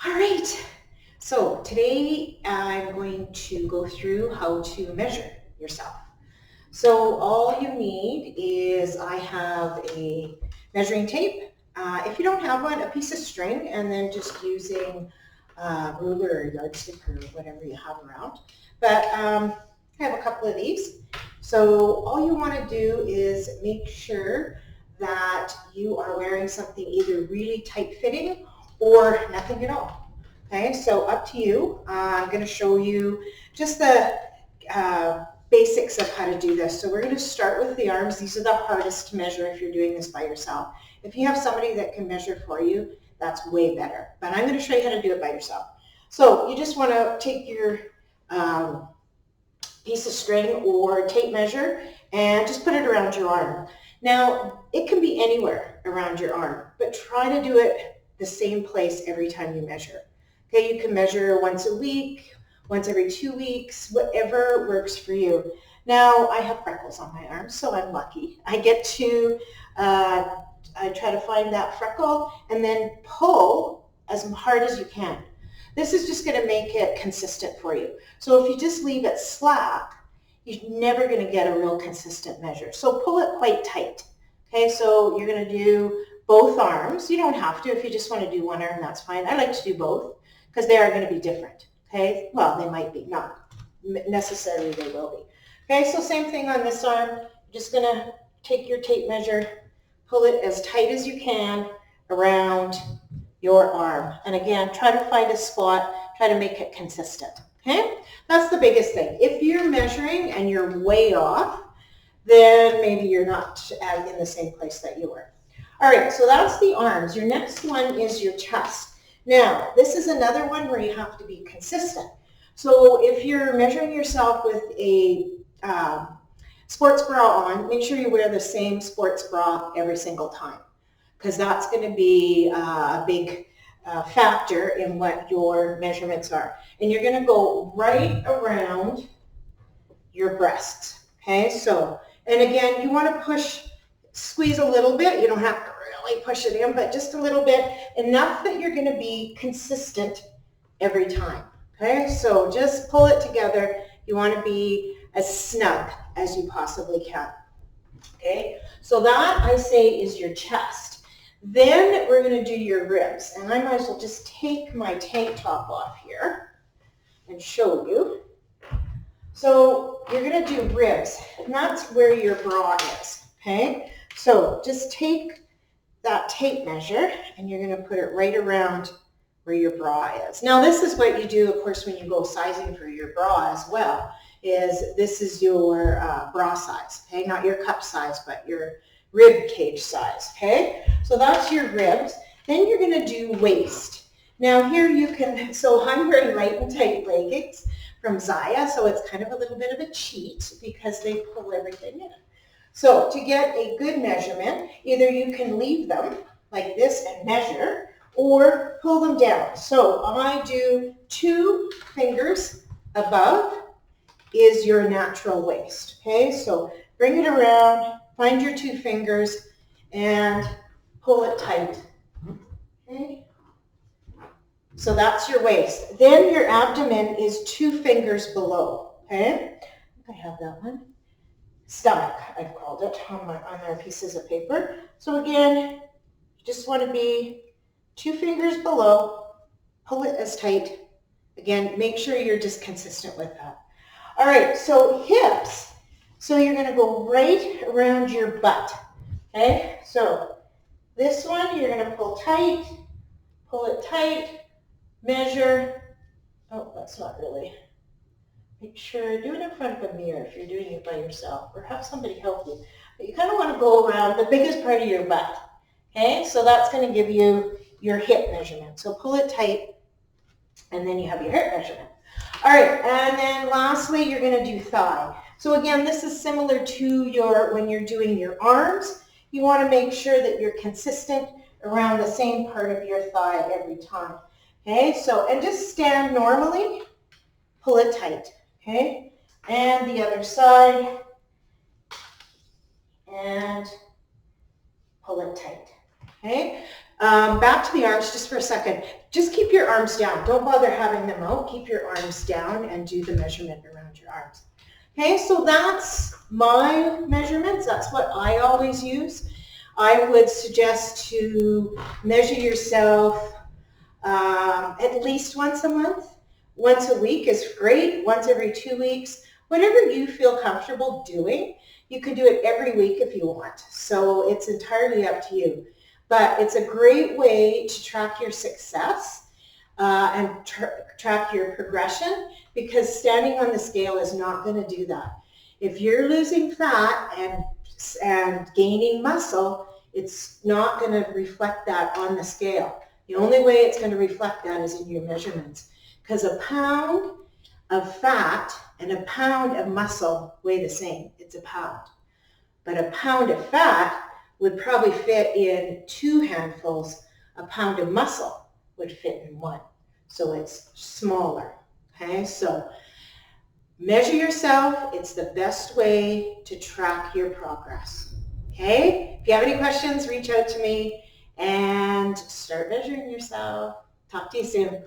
All right, so today I'm going to go through how to measure yourself. So all you need is I have a measuring tape. If you don't have one, a piece of string, and then just using a ruler or yardstick or whatever you have around. But I have a couple of these. So all you want to do is make sure that you are wearing something either really tight fitting or nothing at all. Okay, so up to you. I'm going to show you just the basics of how to do this. So we're going to start with the arms. These are the hardest to measure if you're doing this by yourself. If you have somebody that can measure for you, that's way better. But I'm going to show you how to do it by yourself. So you just want to take your piece of string or tape measure and just put it around your arm. Now, it can be anywhere around your arm, but try to do it the same place every time you measure. Okay, you can measure once a week, once every 2 weeks, whatever works for you. Now, I have freckles on my arms, so I'm lucky. I get to, I try to find that freckle and then pull as hard as you can. This is just going to make it consistent for you. So if you just leave it slack, you're never going to get a real consistent measure. So pull it quite tight. Okay, so you're going to do both arms. You don't have to. If you just want to do one arm, that's fine. I like to do both because they are going to be different. Okay, well, they might be, not necessarily they will be. Okay, so same thing on this arm. You're just going to take your tape measure, pull it as tight as you can around your arm. And again, try to find a spot, try to make it consistent. Okay, that's the biggest thing. If you're measuring and you're way off, then maybe you're not in the same place that you were. All right, so that's the arms. Your next one is your chest. Now, this is another one where you have to be consistent. So if you're measuring yourself with a sports bra on, make sure you wear the same sports bra every single time, because that's going to be a big factor in what your measurements are. And you're going to go right around your breasts. Okay, so, and again, you want to squeeze a little bit. You don't have to really push it in, but just a little bit, enough that you're going to be consistent every time. Okay, so just pull it together. You want to be as snug as you possibly can. Okay, so that I say is your chest. Then we're going to do your ribs, and I might as well just take my tank top off here and show you. So you're going to do ribs, and that's where your bra is, okay? So just take that tape measure, and you're going to put it right around where your bra is. Now, this is what you do, of course, when you go sizing for your bra as well, is this is your bra size, okay? Not your cup size, but your rib cage size, okay? So that's your ribs. Then you're going to do waist. Now here you can, so I'm wearing light and tight leggings from Zaya, so it's kind of a little bit of a cheat because they pull everything in. So to get a good measurement, either you can leave them like this and measure, or pull them down. So I do 2 fingers above is your natural waist, okay? So bring it around, find your 2 fingers, and pull it tight, okay? So that's your waist. Then your abdomen is 2 fingers below, okay? I have that one. Stomach, I've called it, on our pieces of paper. So again, you just want to be 2 fingers below, pull it as tight. Again, make sure you're just consistent with that. All right, so hips. So you're going to go right around your butt, okay? So this one, you're going to pull it tight, measure. Oh, that's not really. Make sure, do it in front of a mirror if you're doing it by yourself, or have somebody help you. But you kind of want to go around the biggest part of your butt, okay? So that's going to give you your hip measurement. So pull it tight, and then you have your hip measurement. All right, and then lastly, you're going to do thigh. So again, this is similar to when you're doing your arms. You want to make sure that you're consistent around the same part of your thigh every time. Okay, so, and just stand normally, pull it tight, okay? And the other side, and pull it tight, okay? Back to the arms just for a second. Just keep your arms down. Don't bother having them out. Keep your arms down and do the measurement around your arms. Okay, so that's my measurements. That's what I always use. I would suggest to measure yourself at least once a month. Once a week is great. Once every 2 weeks. Whatever you feel comfortable doing. You can do it every week if you want. So it's entirely up to you. But it's a great way to track your success and track your progression, because standing on the scale is not going to do that. If you're losing fat and gaining muscle, it's not going to reflect that on the scale. The only way it's going to reflect that is in your measurements, because a pound of fat and a pound of muscle weigh the same. It's a pound. But a pound of fat would probably fit in 2 handfuls. A pound of muscle would fit in 1. So it's smaller. Okay, so measure yourself. It's the best way to track your progress. Okay, if you have any questions, reach out to me and start measuring yourself. Talk to you soon.